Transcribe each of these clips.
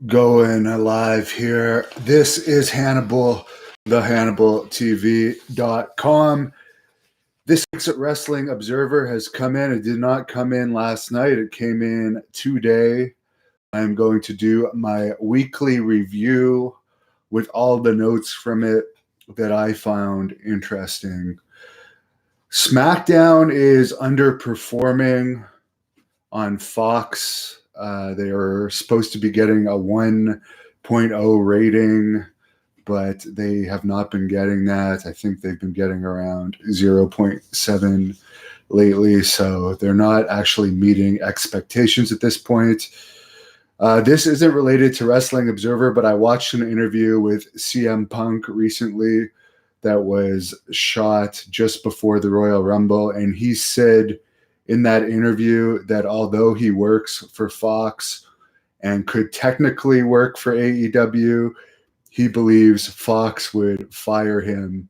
Going live here. This is Hannibal, the HannibalTV.com. This week's Wrestling Observer has come in. It did not come in last night. It came in today. I'm going to do my weekly review with all the notes from it that I found interesting. SmackDown is underperforming on Fox. They are supposed to be getting a 1.0 rating, but they have not been getting that. I think they've been getting around 0.7 lately, so they're not actually meeting expectations at this point. This isn't related to Wrestling Observer, but I watched an interview with CM Punk recently that was shot just before the Royal Rumble, and he said in that interview that although he works for Fox and could technically work for AEW, he believes Fox would fire him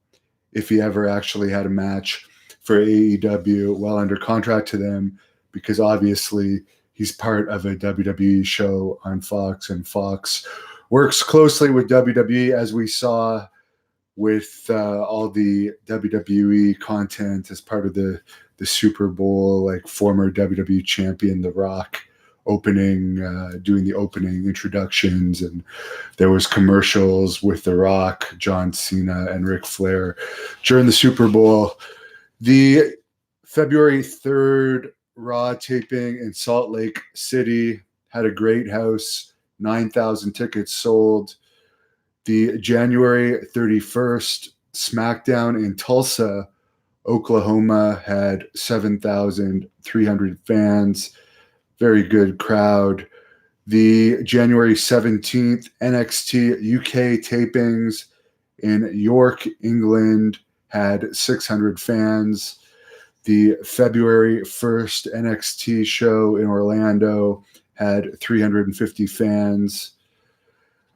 if he ever actually had a match for AEW while under contract to them, because obviously he's part of a WWE show on Fox, and Fox works closely with WWE, as we saw with all the WWE content as part of the Super Bowl, like former WWE champion The Rock doing the opening introductions, and there was commercials with The Rock, John Cena, and Ric Flair during the Super Bowl. The February 3rd Raw taping in Salt Lake City had a great house, 9,000 tickets sold. The January 31st SmackDown in Tulsa, Oklahoma, had 7,300 fans. Very good crowd. The January 17th NXT UK tapings in York, England, had 600 fans. The February 1st NXT show in Orlando had 350 fans.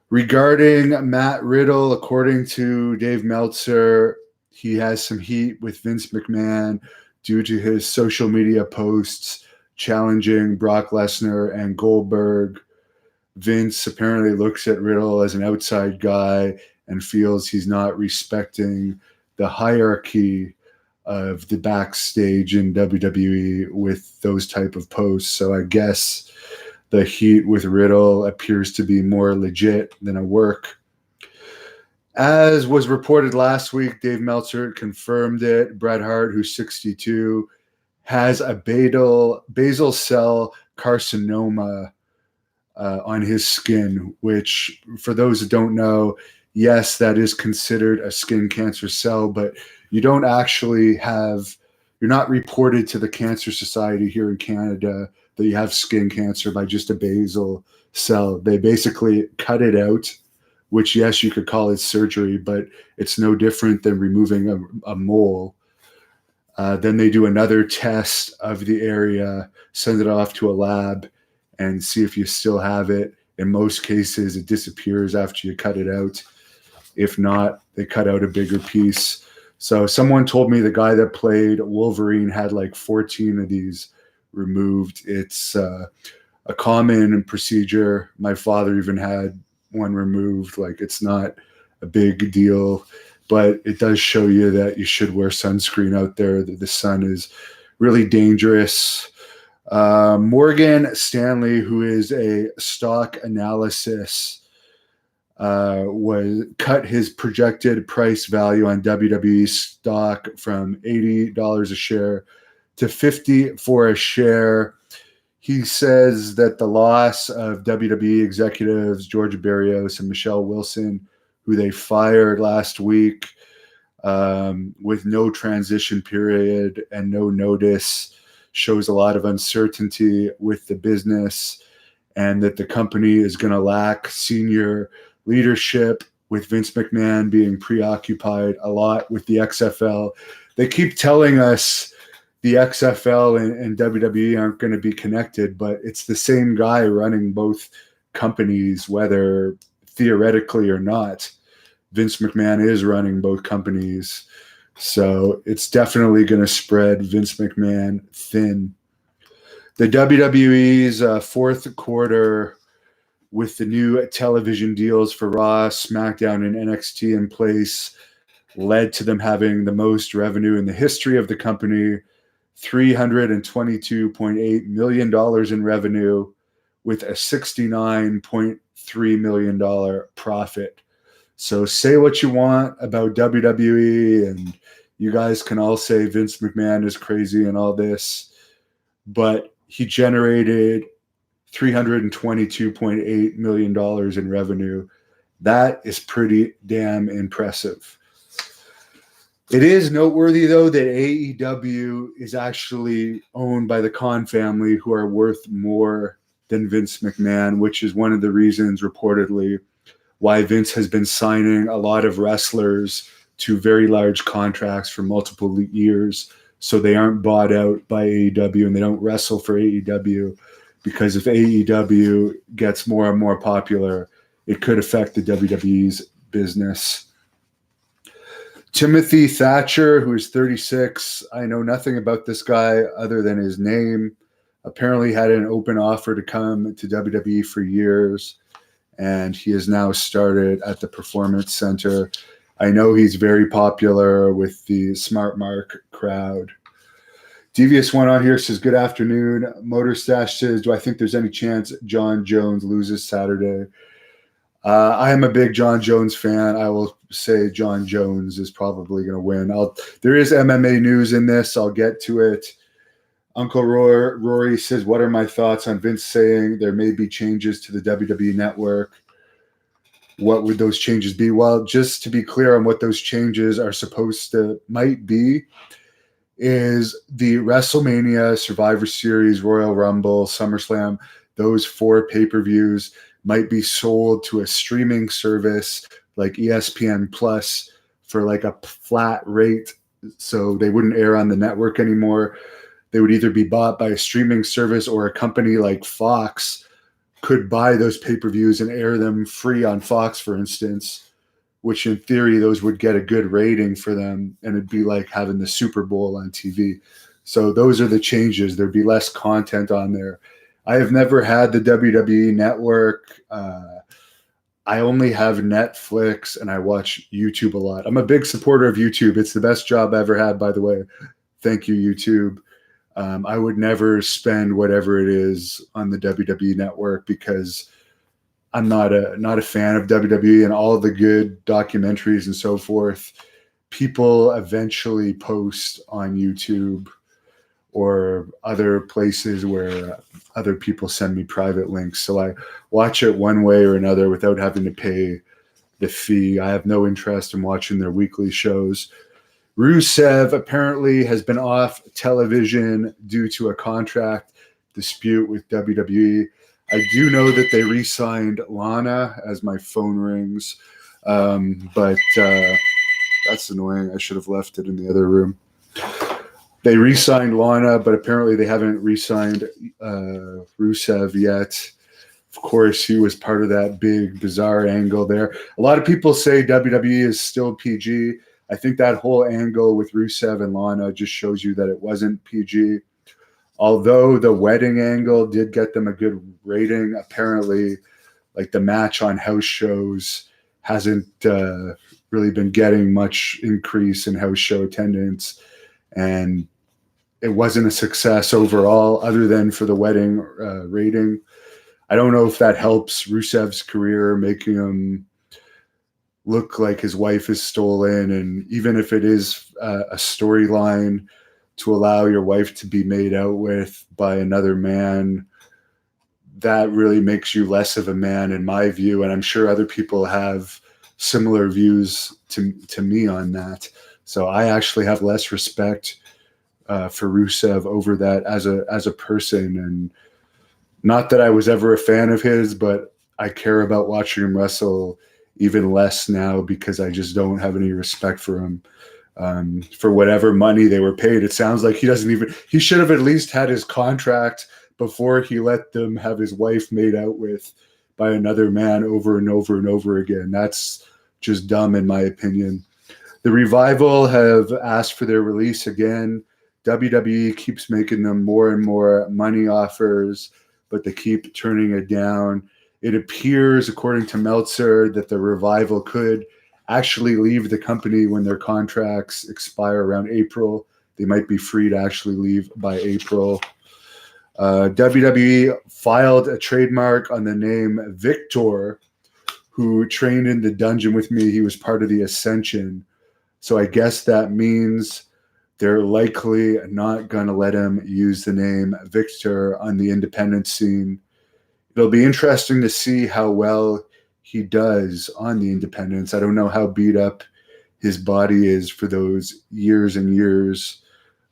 Regarding Matt Riddle, according to Dave Meltzer, he has some heat with Vince McMahon due to his social media posts challenging Brock Lesnar and Goldberg. Vince apparently looks at Riddle as an outside guy and feels he's not respecting the hierarchy of the backstage in WWE with those type of posts. So I guess the heat with Riddle appears to be more legit than a work. As was reported last week, Dave Meltzer confirmed it. Bret Hart, who's 62, has a basal cell carcinoma on his skin, which, for those that don't know, yes, that is considered a skin cancer cell, but you don't actually you're not reported to the Cancer Society here in Canada that you have skin cancer by just a basal cell. They basically cut it out, which, yes, you could call it surgery, but it's no different than removing a mole. Then they do another test of the area, send it off to a lab, and see if you still have it. In most cases, it disappears after you cut it out. If not, they cut out a bigger piece. So someone told me the guy that played Wolverine had like 14 of these removed. It's a common procedure. My father even had one removed. Like, it's not a big deal, but it does show you that you should wear sunscreen out there, that the sun is really dangerous. Morgan Stanley, who is a stock analysis, cut his projected price value on WWE stock from $80 a share to $50 for a share. He says that the loss of WWE executives George Barrios and Michelle Wilson, who they fired last week with no transition period and no notice, shows a lot of uncertainty with the business, and that the company is going to lack senior leadership, with Vince McMahon being preoccupied a lot with the XFL. They keep telling us the XFL and WWE aren't going to be connected, but it's the same guy running both companies, whether theoretically or not. Vince McMahon is running both companies, so it's definitely going to spread Vince McMahon thin. The WWE's fourth quarter with the new television deals for Raw, SmackDown, and NXT in place, led to them having the most revenue in the history of the company, $322.8 million in revenue with a $69.3 million profit. So say what you want about WWE, and you guys can all say Vince McMahon is crazy and all this, but he generated $322.8 million in revenue. That is pretty damn impressive. It is noteworthy, though, that AEW is actually owned by the Khan family, who are worth more than Vince McMahon, which is one of the reasons, reportedly, why Vince has been signing a lot of wrestlers to very large contracts for multiple years, so they aren't bought out by AEW and they don't wrestle for AEW, because if AEW gets more and more popular, it could affect the WWE's business. Timothy Thatcher, who is 36, I know nothing about this guy other than his name, apparently had an open offer to come to WWE for years, and he has now started at the Performance Center. I know he's very popular with the Smart Mark crowd. Devious One on here says, good afternoon. Motor Stash says, do I think there's any chance John Jones loses Saturday? I am a big John Jones fan. I will say John Jones is probably going to win. There is MMA news in this. I'll get to it. Uncle Rory says, what are my thoughts on Vince saying there may be changes to the WWE network? What would those changes be? Well, just to be clear on what those changes are might be, is the WrestleMania, Survivor Series, Royal Rumble, SummerSlam, those 4 pay-per-views might be sold to a streaming service like ESPN Plus for like a flat rate, so they wouldn't air on the network anymore. They would either be bought by a streaming service, or a company like Fox could buy those pay-per-views and air them free on Fox, for instance, which in theory, those would get a good rating for them, and it'd be like having the Super Bowl on TV. So those are the changes. There'd be less content on there. I have never had the WWE network. I only have Netflix, and I watch YouTube a lot. I'm a big supporter of YouTube. It's the best job I ever had, by the way. Thank you, YouTube. I would never spend whatever it is on the WWE network, because I'm not a fan of WWE and all the good documentaries and so forth. People eventually post on YouTube or other places where other people send me private links. So I watch it one way or another without having to pay the fee. I have no interest in watching their weekly shows. Rusev apparently has been off television due to a contract dispute with WWE. I do know that they re-signed Lana, as my phone rings, but that's annoying. I should have left it in the other room. They re-signed Lana, but apparently they haven't re-signed Rusev yet. Of course, he was part of that big, bizarre angle there. A lot of people say WWE is still PG. I think that whole angle with Rusev and Lana just shows you that it wasn't PG. Although the wedding angle did get them a good rating, apparently, like the match on house shows hasn't really been getting much increase in house show attendance. And it wasn't a success overall, other than for the wedding rating. I don't know if that helps Rusev's career, making him look like his wife is stolen. And even if it is a storyline to allow your wife to be made out with by another man, that really makes you less of a man, in my view. And I'm sure other people have similar views to me on that. So I actually have less respect for Rusev over that as a person. And not that I was ever a fan of his, but I care about watching him wrestle even less now, because I just don't have any respect for him. For whatever money they were paid, it sounds like he should have at least had his contract before he let them have his wife made out with by another man over and over and over again. That's just dumb, in my opinion. The Revival have asked for their release again. WWE keeps making them more and more money offers, but they keep turning it down. It appears, according to Meltzer, that the Revival could actually leave the company when their contracts expire around April. They might be free to actually leave by April. WWE filed a trademark on the name Victor, who trained in the dungeon with me. He was part of the Ascension. So I guess that means they're likely not going to let him use the name Victor on the independent scene. It'll be interesting to see how well he does on the independents. I don't know how beat up his body is for those years and years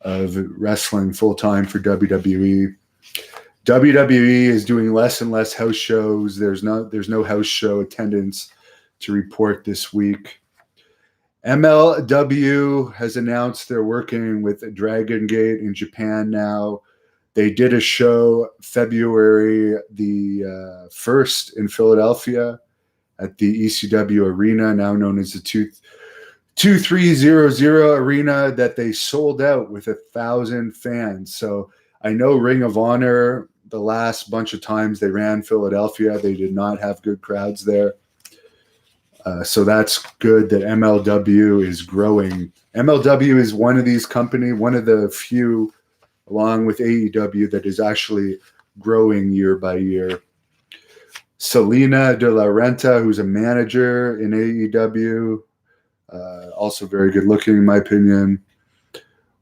of wrestling full-time for WWE. WWE is doing less and less house shows. There's no house show attendance to report this week. MLW has announced they're working with Dragon Gate in Japan now. They did a show February the 1st in Philadelphia at the ECW Arena, now known as the 2300 Arena, that they sold out with 1,000 fans. So I know Ring of Honor, the last bunch of times they ran Philadelphia, they did not have good crowds there. So that's good that MLW is growing. MLW is one of these companies, one of the few, along with AEW, that is actually growing year by year. Selena De La Renta, who's a manager in AEW, also very good looking in my opinion,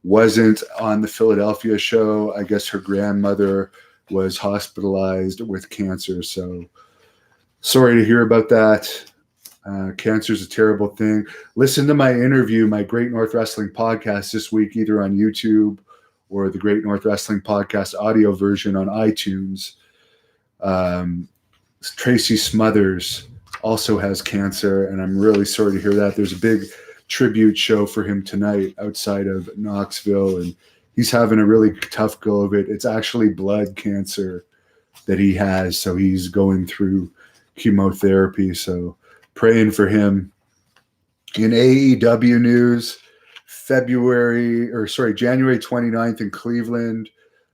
wasn't on the Philadelphia show. I guess her grandmother was hospitalized with cancer. So sorry to hear about that. Cancer is a terrible thing. Listen to my interview, my Great North Wrestling podcast this week, either on YouTube or the Great North Wrestling podcast audio version on iTunes. Tracy Smothers also has cancer, and I'm really sorry to hear that. There's a big tribute show for him tonight outside of Knoxville, and he's having a really tough go of it. It's actually blood cancer that he has, so he's going through chemotherapy. So praying for him. In AEW news, January 29th in Cleveland,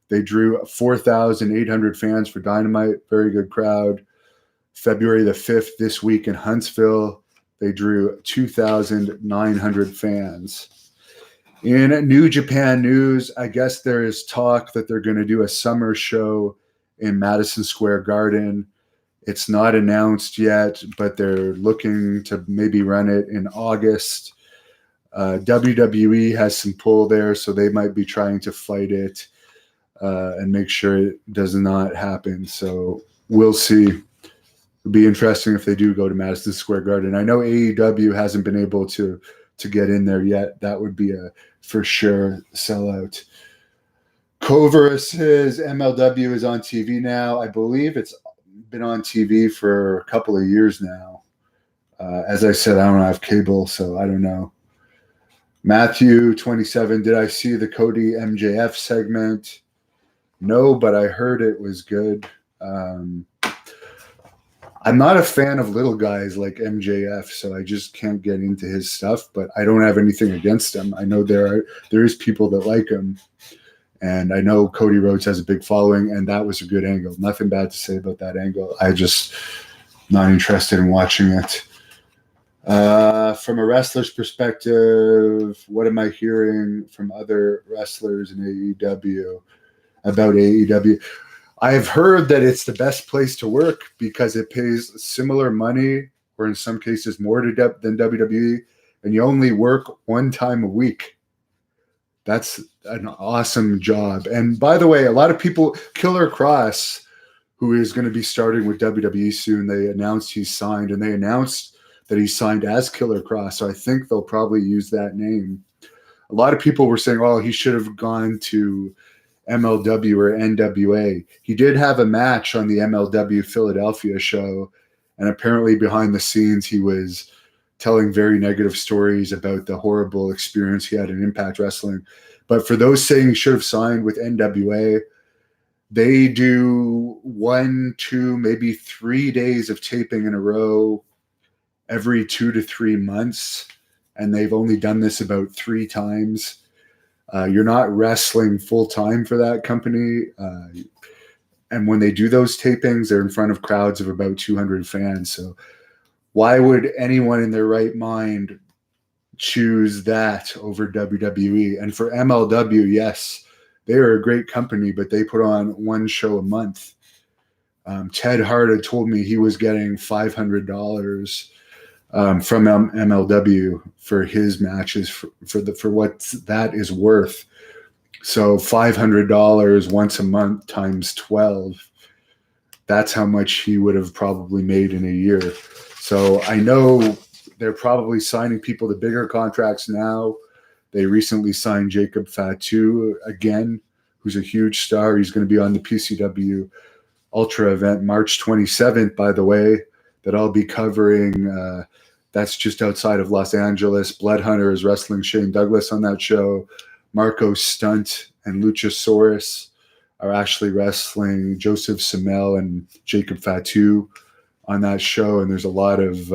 they drew 4,800 fans for Dynamite. Very good crowd. February the 5th, this week in Huntsville, they drew 2,900 fans. In New Japan news, I guess there is talk that they're going to do a summer show in Madison Square Garden. It's not announced yet, but they're looking to maybe run it in August. WWE has some pull there, so they might be trying to fight it and make sure it does not happen. So we'll see. It'll be interesting if they do go to Madison Square Garden. I know AEW hasn't been able to get in there yet. That would be a for sure sellout. Cover's MLW is on TV now. I believe it's been on TV for a couple of years now. As I said, I don't have cable, so I don't know. Matthew 27, did I see the Cody MJF segment? No, but I heard it was good. I'm not a fan of little guys like MJF, so I just can't get into his stuff, but I don't have anything against him. I know there is people that like him, and I know Cody Rhodes has a big following, and that was a good angle. Nothing bad to say about that angle. I just not interested in watching it. From a wrestler's perspective, what am I hearing from other wrestlers in AEW about AEW? I've heard that it's the best place to work because it pays similar money, or in some cases more than WWE, and you only work one time a week. That's an awesome job. And by the way, a lot of people, Killer Cross, who is going to be starting with WWE soon, they announced he's signed, and they announced that he signed as Killer Cross. So I think they'll probably use that name. A lot of people were saying, oh, he should have gone to MLW or NWA. He did have a match on the MLW Philadelphia show, and apparently behind the scenes he was telling very negative stories about the horrible experience he had in Impact Wrestling. But for those saying he should have signed with NWA, they do 1, 2, maybe 3 days of taping in a row every 2 to 3 months, and they've only done this about 3 times. You're not wrestling full time for that company. And when they do those tapings, they're in front of crowds of about 200 fans. So why would anyone in their right mind choose that over WWE? And for MLW, yes, they are a great company, but they put on one show a month. Ted Hart had told me he was getting $500 from MLW for his matches for what that is worth. So $500 once a month times 12. That's how much he would have probably made in a year. So I know they're probably signing people to bigger contracts now. They recently signed Jacob Fatu again, who's a huge star. He's going to be on the PCW Ultra event March 27th, by the way, that I'll be covering. That's just outside of Los Angeles. Blood Hunter is wrestling Shane Douglas on that show. Marco Stunt and Luchasaurus are actually wrestling Joseph Samel and Jacob Fatu on that show. And there's a lot of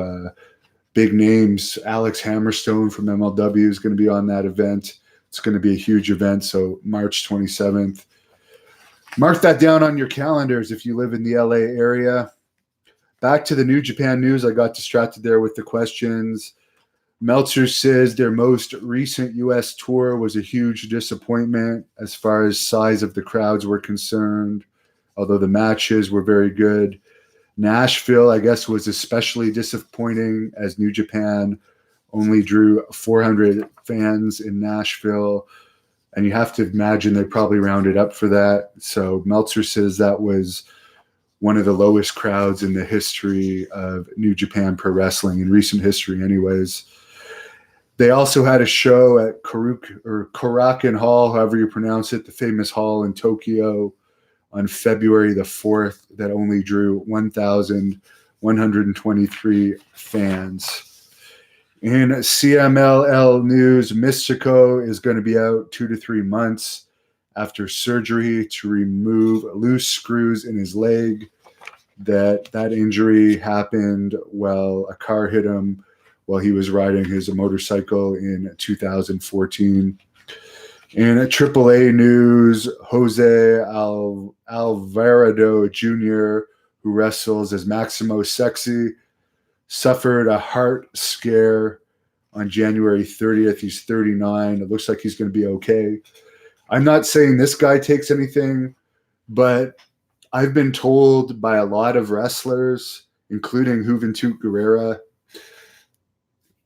big names. Alex Hammerstone from MLW is going to be on that event. It's going to be a huge event. So March 27th. Mark that down on your calendars if you live in the LA area. Back to the New Japan news. I got distracted there with the questions. Meltzer says their most recent U.S. tour was a huge disappointment as far as size of the crowds were concerned, although the matches were very good. Nashville, I guess, was especially disappointing as New Japan only drew 400 fans in Nashville. And you have to imagine they probably rounded up for that. So Meltzer says that was one of the lowest crowds in the history of New Japan Pro Wrestling, in recent history anyways. They also had a show at Korakuen Hall, however you pronounce it, the famous hall in Tokyo, on February the 4th that only drew 1,123 fans. In CMLL news, Mystico is going to be out 2 to 3 months after surgery to remove loose screws in his leg. That injury happened while a car hit him while he was riding his motorcycle in 2014. In AAA news, Jose Alvarado Jr., who wrestles as Maximo Sexy, suffered a heart scare on January 30th. He's 39. It looks like he's going to be okay. I'm not saying this guy takes anything, but I've been told by a lot of wrestlers, including Juventud Guerrera,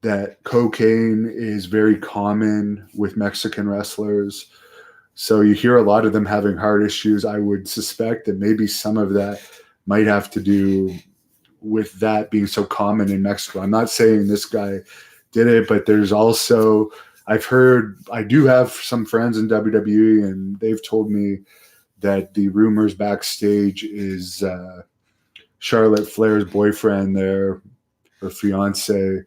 that cocaine is very common with Mexican wrestlers. So you hear a lot of them having heart issues. I would suspect that maybe some of that might have to do with that being so common in Mexico. I'm not saying this guy did it, but there's also, I do have some friends in WWE, and they've told me that the rumors backstage is Charlotte Flair's boyfriend there, her fiance,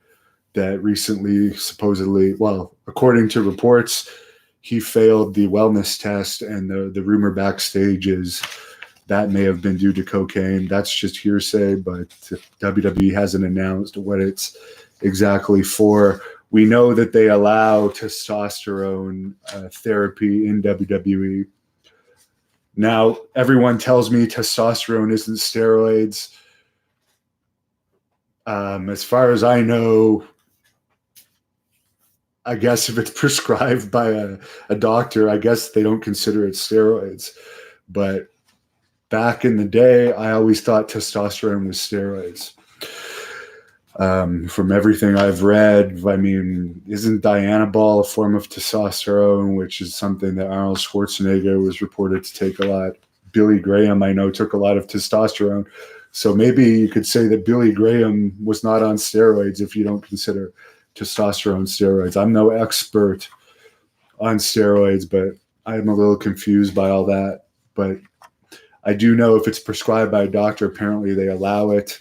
that recently supposedly, well, according to reports, he failed the wellness test, and the rumor backstage is that may have been due to cocaine. That's just hearsay, but WWE hasn't announced what it's exactly for. We know that they allow testosterone therapy in WWE. Now, everyone tells me testosterone isn't steroids. As far as I know, I guess if it's prescribed by a doctor, I guess they don't consider it steroids. But back in the day, I always thought testosterone was steroids. From everything I've read, I mean, isn't Dianabol a form of testosterone, which is something that Arnold Schwarzenegger was reported to take a lot? Billy Graham, I know, took a lot of testosterone. So maybe you could say that Billy Graham was not on steroids if you don't consider testosterone steroids. I'm no expert on steroids, but I'm a little confused by all that. But I do know if it's prescribed by a doctor, apparently they allow it.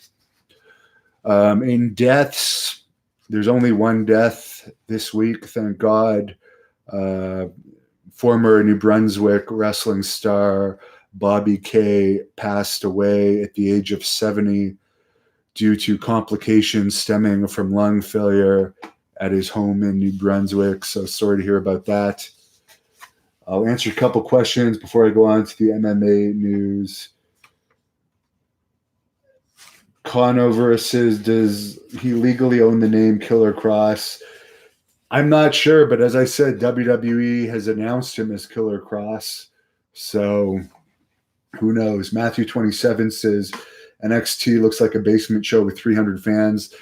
In deaths, there's only one death this week, thank God. Former New Brunswick wrestling star Bobby Kay passed away at the age of 70 due to complications stemming from lung failure at his home in New Brunswick. So sorry to hear about that. I'll answer a couple questions before I go on to the MMA news. Conover says, does he legally own the name Killer Cross? I'm not sure, but as I said, WWE has announced him as Killer Cross. So who knows? Matthew 27 says NXT looks like a basement show with 300 fans.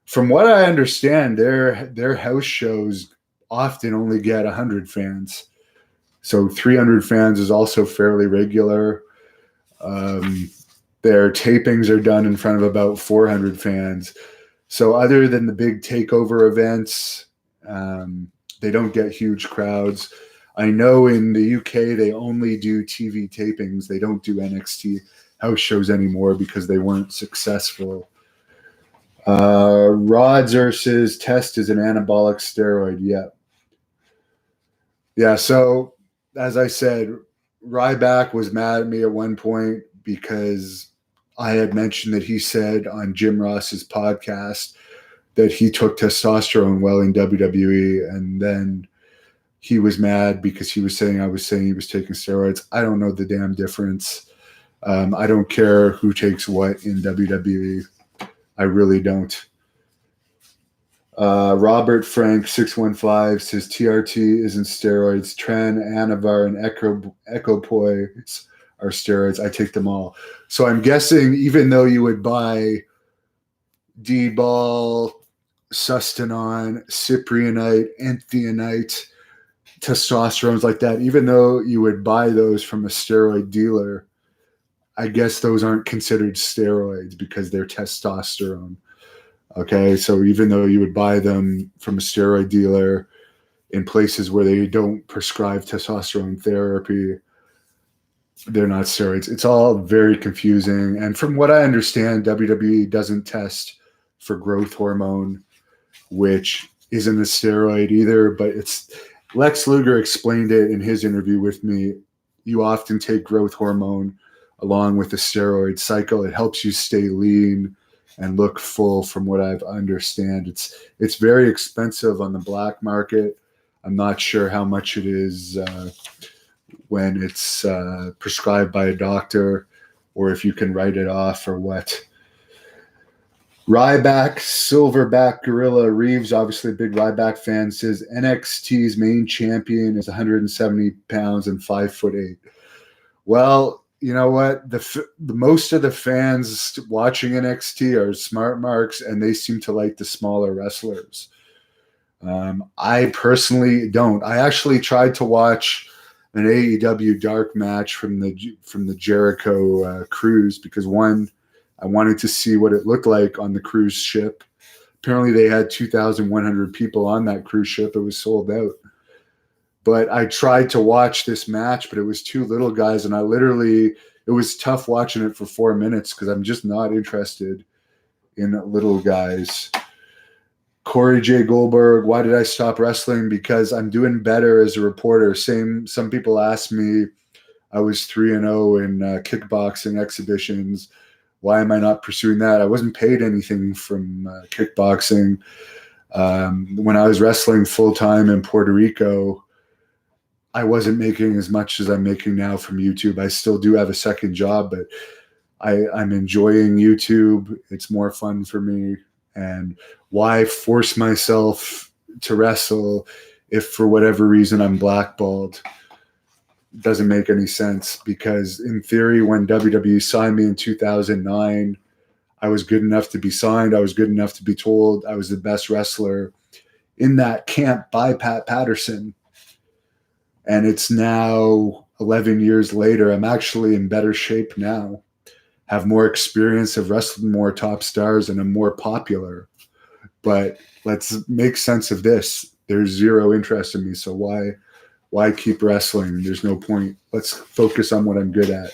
From what I understand, their house shows often only get 100 fans. So 300 fans is also fairly regular. Their tapings are done in front of about 400 fans. So other than the big takeover events, they don't get huge crowds. I know in the UK they only do TV tapings. They don't do NXT house shows anymore because they weren't successful. Rodzer says test is an anabolic steroid. Yeah. So as I said, Ryback was mad at me at one point because I had mentioned that he said on Jim Ross's podcast that he took testosterone well in WWE, and then he was mad because he was saying I was saying he was taking steroids. I don't know the damn difference. I don't care who takes what in WWE. I really don't. Robert Frank 615 says TRT isn't steroids. Tren, Anavar, and Ecopoise are steroids. I take them all. So I'm guessing even though you would buy D-ball, Sustanon, Cyprianite, Enthionite, testosterones like that, even though you would buy those from a steroid dealer, I guess those aren't considered steroids because they're testosterone. Okay, so even though you would buy them from a steroid dealer in places where they don't prescribe testosterone therapy, they're not steroids. It's all very confusing. And from what I understand, WWE doesn't test for growth hormone, which isn't a steroid either, but it's Lex Luger explained it in his interview with me. You often take growth hormone along with the steroid cycle. It helps you stay lean and look full, from what I understand. It's very expensive on the black market. I'm not sure how much it is when it's prescribed by a doctor or if you can write it off or what. Ryback, Silverback Gorilla Reeves, obviously a big Ryback fan, says NXT's main champion is 170 pounds and 5'8". Well, you know what? The most of the fans watching NXT are smart marks, and they seem to like the smaller wrestlers. I personally don't. I actually tried to watch an AEW dark match from the Jericho cruise because one, I wanted to see what it looked like on the cruise ship. Apparently, they had 2,100 people on that cruise ship. It was sold out. But I tried to watch this match, but it was two little guys, and it was tough watching it for 4 minutes because I'm just not interested in little guys. Corey J. Goldberg, why did I stop wrestling? Because I'm doing better as a reporter. Some people ask me, I was 3-0 in kickboxing exhibitions. Why am I not pursuing that? I wasn't paid anything from kickboxing. When I was wrestling full-time in Puerto Rico, I wasn't making as much as I'm making now from YouTube. I still do have a second job, but I'm enjoying YouTube. It's more fun for me. And why force myself to wrestle if for whatever reason I'm blackballed? Doesn't make any sense, because in theory, when WWE signed me in 2009, I was good enough to be signed. I was good enough to be told I was the best wrestler in that camp by Pat Patterson. And it's now 11 years later. I'm actually in better shape now, have more experience, have wrestled more top stars, and I'm more popular. But let's make sense of this. There's zero interest in me, so why keep wrestling? There's no point. Let's focus on what I'm good at.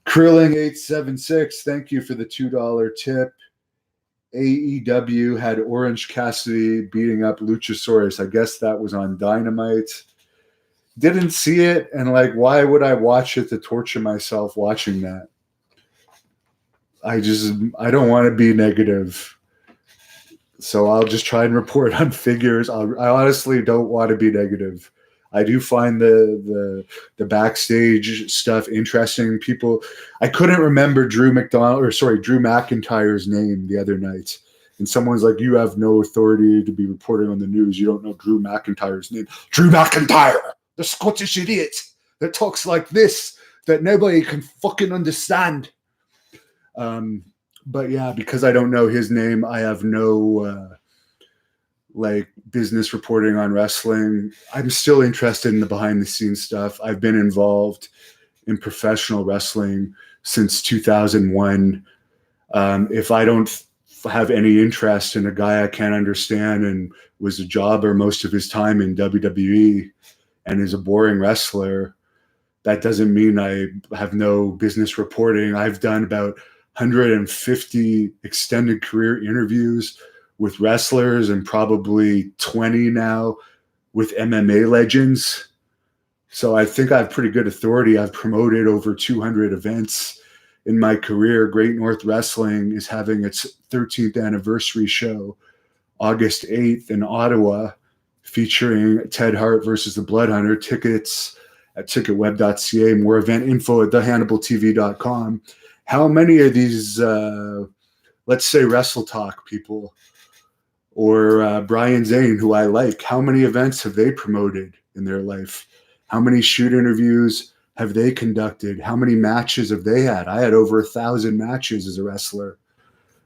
Krilling876, thank you for the $2 tip. AEW had Orange Cassidy beating up Luchasaurus. I guess that was on Dynamite. Didn't see it, and why would I watch it to torture myself watching that? I don't want to be negative. So I'll just try and report on figures. I honestly don't want to be negative. I do find the backstage stuff interesting. People, I couldn't remember Drew McIntyre's name the other night, and someone's like, "You have no authority to be reporting on the news. You don't know Drew McIntyre's name." Drew McIntyre, the Scottish idiot that talks like this that nobody can fucking understand. But yeah, because I don't know his name, I have no like business reporting on wrestling. I'm still interested in the behind the scenes stuff. I've been involved in professional wrestling since 2001. If I don't have any interest in a guy I can't understand and was a jobber most of his time in WWE and is a boring wrestler, that doesn't mean I have no business reporting. I've done about 150 extended career interviews with wrestlers and probably 20 now with MMA legends. So I think I have pretty good authority. I've promoted over 200 events in my career. Great North Wrestling is having its 13th anniversary show August 8th in Ottawa, featuring Ted Hart versus the Blood Hunter. Tickets at ticketweb.ca. More event info at thehannibaltv.com. How many of these, let's say, Wrestle Talk people or Brian Zane, who I like, how many events have they promoted in their life? How many shoot interviews have they conducted? How many matches have they had? I had over 1,000 matches as a wrestler.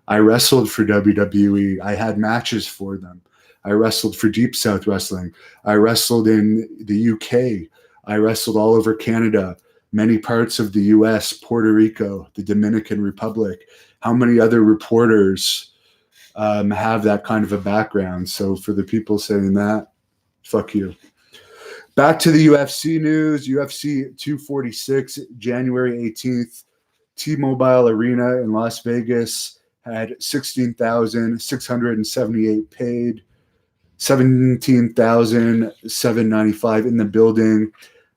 I wrestled for WWE. I had matches for them. I wrestled for Deep South Wrestling. I wrestled in the UK. I wrestled all over Canada, many parts of the US, Puerto Rico, the Dominican Republic. How many other reporters have that kind of a background? So for the people saying that, fuck you. Back to the UFC news. UFC 246, January 18th, T-Mobile Arena in Las Vegas had 16,678 paid, 17,795 in the building,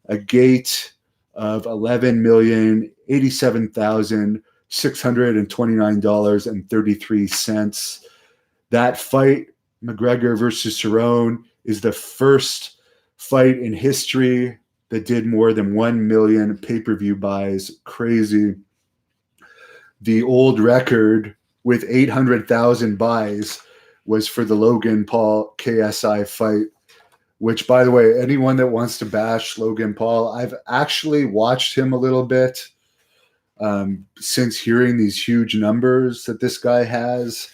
a gate of $11,087,629.33. That fight, McGregor versus Cerrone, is the first fight in history that did more than 1 million pay-per-view buys. Crazy. The old record with 800,000 buys was for the Logan Paul KSI fight, which, by the way, anyone that wants to bash Logan Paul, I've actually watched him a little bit since hearing these huge numbers that this guy has.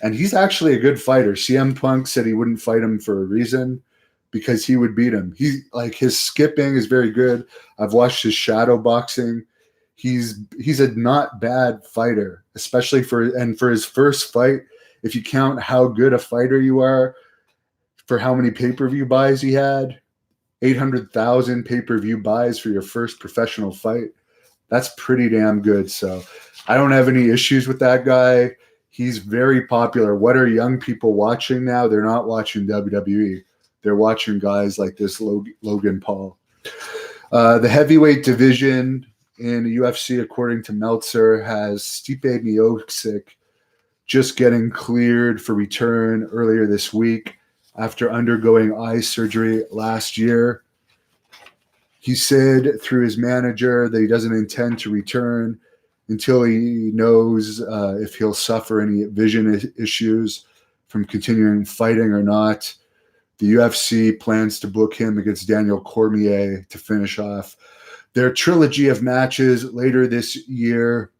And he's actually a good fighter. CM Punk said he wouldn't fight him for a reason, because he would beat him. His skipping is very good. I've watched his shadow boxing. He's a not bad fighter, especially for his first fight. If you count how good a fighter you are, for how many pay-per-view buys he had, 800,000 pay-per-view buys for your first professional fight. That's pretty damn good. So I don't have any issues with that guy. He's very popular. What are young people watching now? They're not watching WWE. They're watching guys like this Logan Paul. The heavyweight division in UFC, according to Meltzer, has Stipe Miocic just getting cleared for return earlier this week after undergoing eye surgery last year. He said through his manager that he doesn't intend to return until he knows if he'll suffer any vision issues from continuing fighting or not. The UFC plans to book him against Daniel Cormier to finish off their trilogy of matches later this year.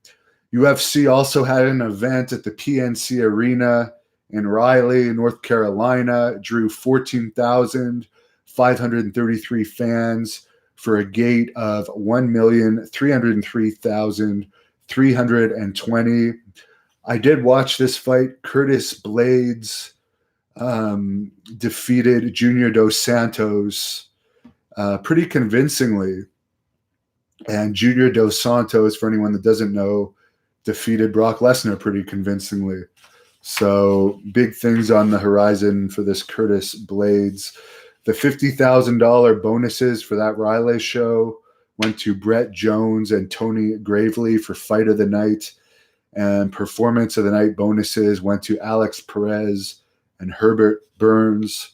UFC also had an event at the PNC Arena in Raleigh, North Carolina, drew 14,533 fans for a gate of 1,303,320. I did watch this fight. Curtis Blades defeated Junior Dos Santos pretty convincingly. And Junior Dos Santos, for anyone that doesn't know, defeated Brock Lesnar pretty convincingly. So big things on the horizon for this Curtis Blades. The $50,000 bonuses for that Riley show went to Brett Jones and Tony Gravely for Fight of the Night. And Performance of the Night bonuses went to Alex Perez and Herbert Burns.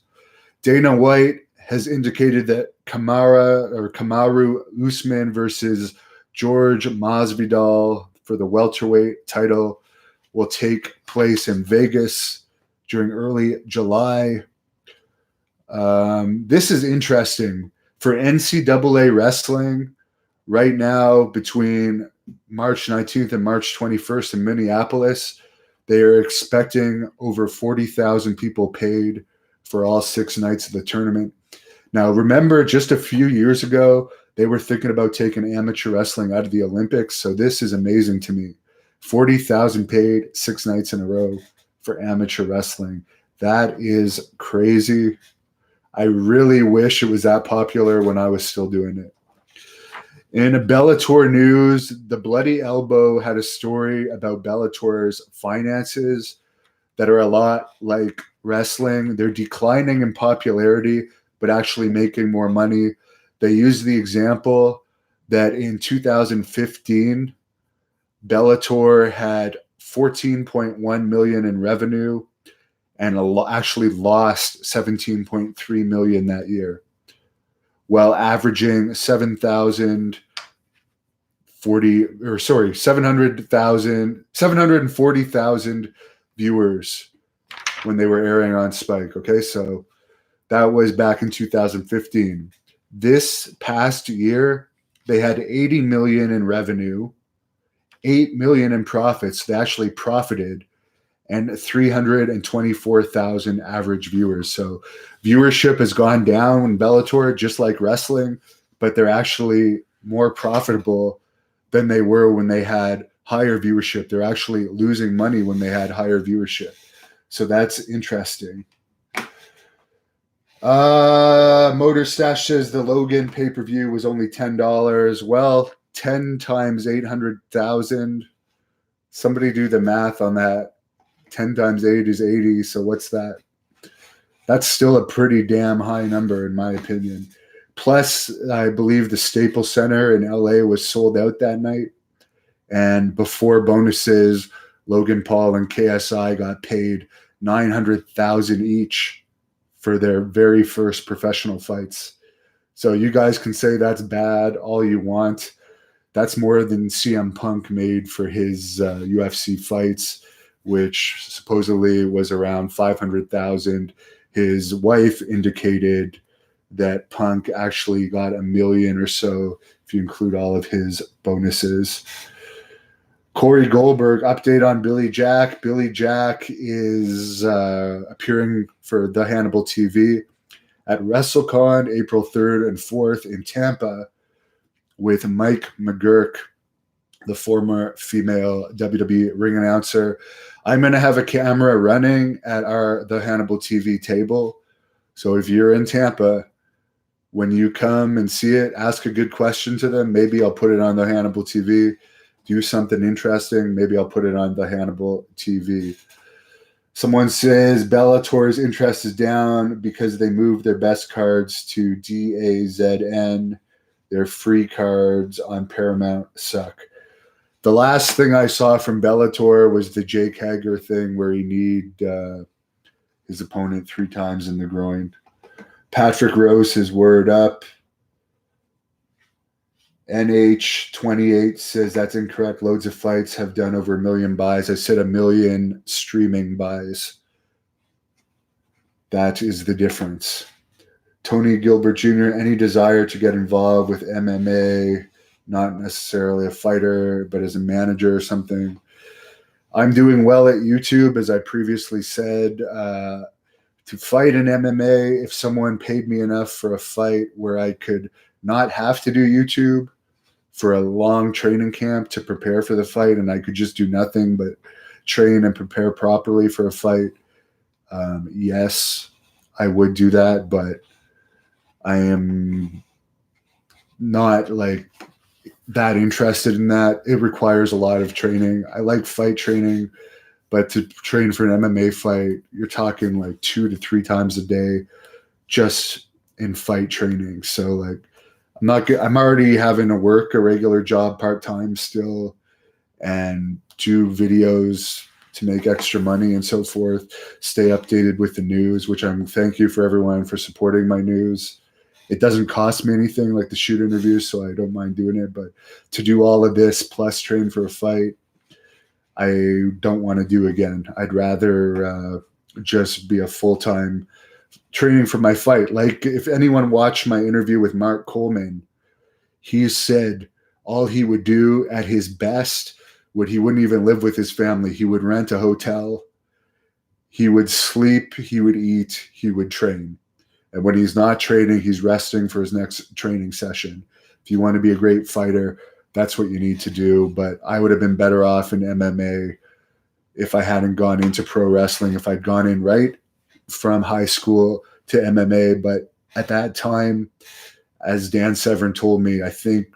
Dana White has indicated that Kamaru Usman versus George Masvidal for the welterweight title will take place in Vegas during early July. This is interesting. For NCAA wrestling, right now between March 19th and March 21st in Minneapolis, they are expecting over 40,000 people paid for all 6 nights of the tournament. Now, remember, just a few years ago, they were thinking about taking amateur wrestling out of the Olympics. So this is amazing to me. 40,000 paid 6 nights in a row for amateur wrestling. That is crazy. I really wish it was that popular when I was still doing it. In Bellator news, the Bloody Elbow had a story about Bellator's finances that are a lot like wrestling. They're declining in popularity, but actually making more money. They use the example that in 2015, Bellator had 14.1 million in revenue and actually lost 17.3 million that year, while averaging 740,000 viewers when they were airing on Spike. Okay, so that was back in 2015. This past year, they had 80 million in revenue, 8 million in profits. They actually profited, and 324,000 average viewers. So viewership has gone down in Bellator, just like wrestling, but they're actually more profitable than they were when they had higher viewership. They're actually losing money when they had higher viewership. So that's interesting. Motor Stash says the Logan pay-per-view was only $10. Well, 10 times 800,000. Somebody do the math on that. 10 times 8 is 80. So what's that? That's still a pretty damn high number, in my opinion. Plus, I believe the Staples Center in LA was sold out that night. And before bonuses, Logan Paul and KSI got paid $900,000 each for their very first professional fights. So you guys can say that's bad all you want. That's more than CM Punk made for his UFC fights, which supposedly was around 500,000. His wife indicated that Punk actually got $1 million or so if you include all of his bonuses. Corey Goldberg, update on Billy Jack. Billy Jack is appearing for the Hannibal TV at WrestleCon April 3rd and 4th in Tampa with Mike McGurk, the former female WWE ring announcer. I'm going to have a camera running at the Hannibal TV table. So if you're in Tampa, when you come and see it, ask a good question to them. Maybe I'll put it on the Hannibal TV. Do something interesting. Maybe I'll put it on the Hannibal TV. Someone says Bellator's interest is down because they moved their best cards to DAZN. Their free cards on Paramount suck. The last thing I saw from Bellator was the Jake Hager thing where he kneed his opponent 3 times in the groin. Patrick Rose, his word up. NH28 says that's incorrect. Loads of fights have done over 1 million buys. I said 1 million streaming buys. That is the difference. Tony Gilbert Jr., any desire to get involved with MMA, not necessarily a fighter, but as a manager or something? I'm doing well at YouTube, as I previously said. To fight in MMA, if someone paid me enough for a fight where I could not have to do YouTube for a long training camp to prepare for the fight, and I could just do nothing but train and prepare properly for a fight, yes, I would do that, but I am not like that interested in that. It requires a lot of training. I like fight training, but to train for an MMA fight, you're talking like 2 to 3 times a day just in fight training. So like, I'm already having to work a regular job part-time still and do videos to make extra money and so forth, stay updated with the news, which thank you for everyone for supporting my news. It doesn't cost me anything like the shoot interviews, so I don't mind doing it. But to do all of this plus train for a fight, I don't want to do again. I'd rather just be a full-time training for my fight. Like if anyone watched my interview with Mark Coleman, he said all he would do at his best would he wouldn't even live with his family. He would rent a hotel. He would sleep. He would eat. He would train. And when he's not training, he's resting for his next training session. If you want to be a great fighter, that's what you need to do. But I would have been better off in MMA if I hadn't gone into pro wrestling, if I'd gone in right from high school to MMA. But at that time, as Dan Severn told me, I think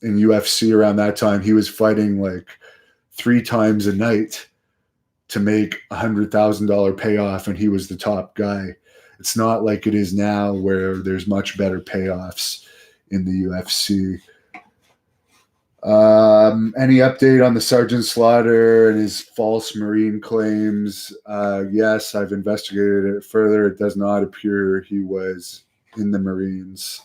in UFC around that time, he was fighting like 3 times a night to make $100,000 payoff, and he was the top guy. It's not like it is now where there's much better payoffs in the UFC. Any update on the Sgt Slaughter and his false Marine claims? Yes, I've investigated it further. It does not appear he was in the Marines.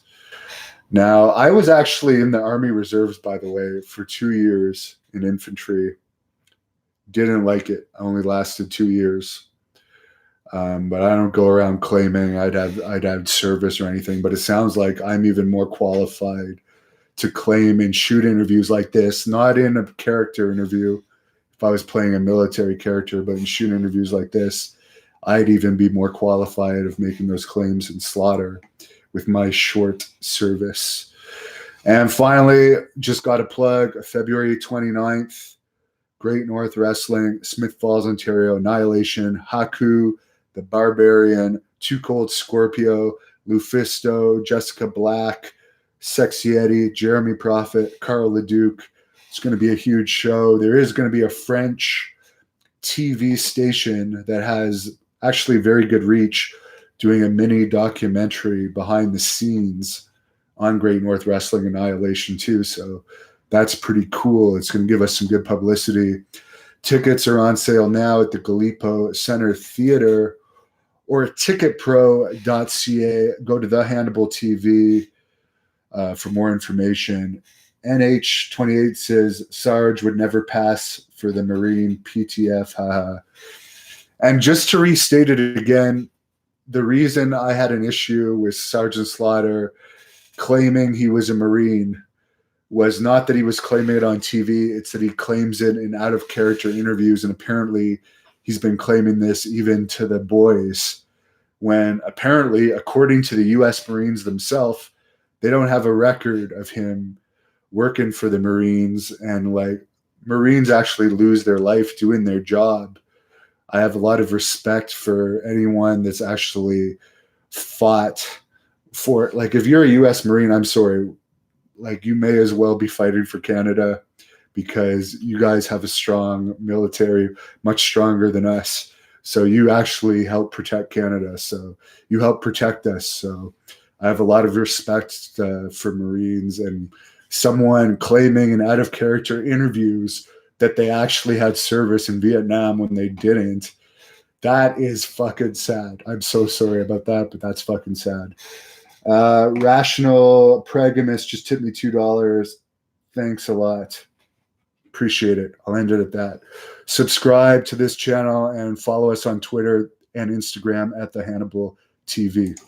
Now, I was actually in the Army Reserves, by the way, for 2 years in infantry. Didn't like it. I only lasted 2 years. But I don't go around claiming I'd had service or anything. But it sounds like I'm even more qualified to claim in shoot interviews like this, not in a character interview if I was playing a military character, but in shoot interviews like this, I'd even be more qualified of making those claims in Slaughter with my short service. And finally, just got a plug, February 29th, Great North Wrestling, Smith Falls, Ontario, Annihilation, Haku, The Barbarian, Too Cold Scorpio, Lufisto, Jessica Black, Sexy Eddie, Jeremy Prophet, Carl Leduc. It's going to be a huge show. There is going to be a French TV station that has actually very good reach doing a mini documentary behind the scenes on Great North Wrestling Annihilation too. So that's pretty cool. It's going to give us some good publicity. Tickets are on sale now at the Galipo Center Theater or ticketpro.ca. Go to the Hannibal TV for more information. NH28 says Sarge would never pass for the Marine PTF. Haha. And just to restate it again, the reason I had an issue with Sgt Slaughter claiming he was a Marine was not that he was claiming it on TV. It's that he claims it in out-of-character interviews, and apparently he's been claiming this even to the boys when apparently, according to the U.S. Marines themselves, they don't have a record of him working for the Marines, and like Marines actually lose their life doing their job. I have a lot of respect for anyone that's actually fought for it. Like if you're a U.S. Marine, I'm sorry, like you may as well be fighting for Canada because you guys have a strong military, much stronger than us. So you actually help protect Canada. So you help protect us. So I have a lot of respect for Marines, and someone claiming in out of character interviews that they actually had service in Vietnam when they didn't. That is fucking sad. I'm so sorry about that, but that's fucking sad. Rational Pregamist just tipped me $2. Thanks a lot. Appreciate it. I'll end it at that. Subscribe to this channel and follow us on Twitter and Instagram at the Hannibal TV.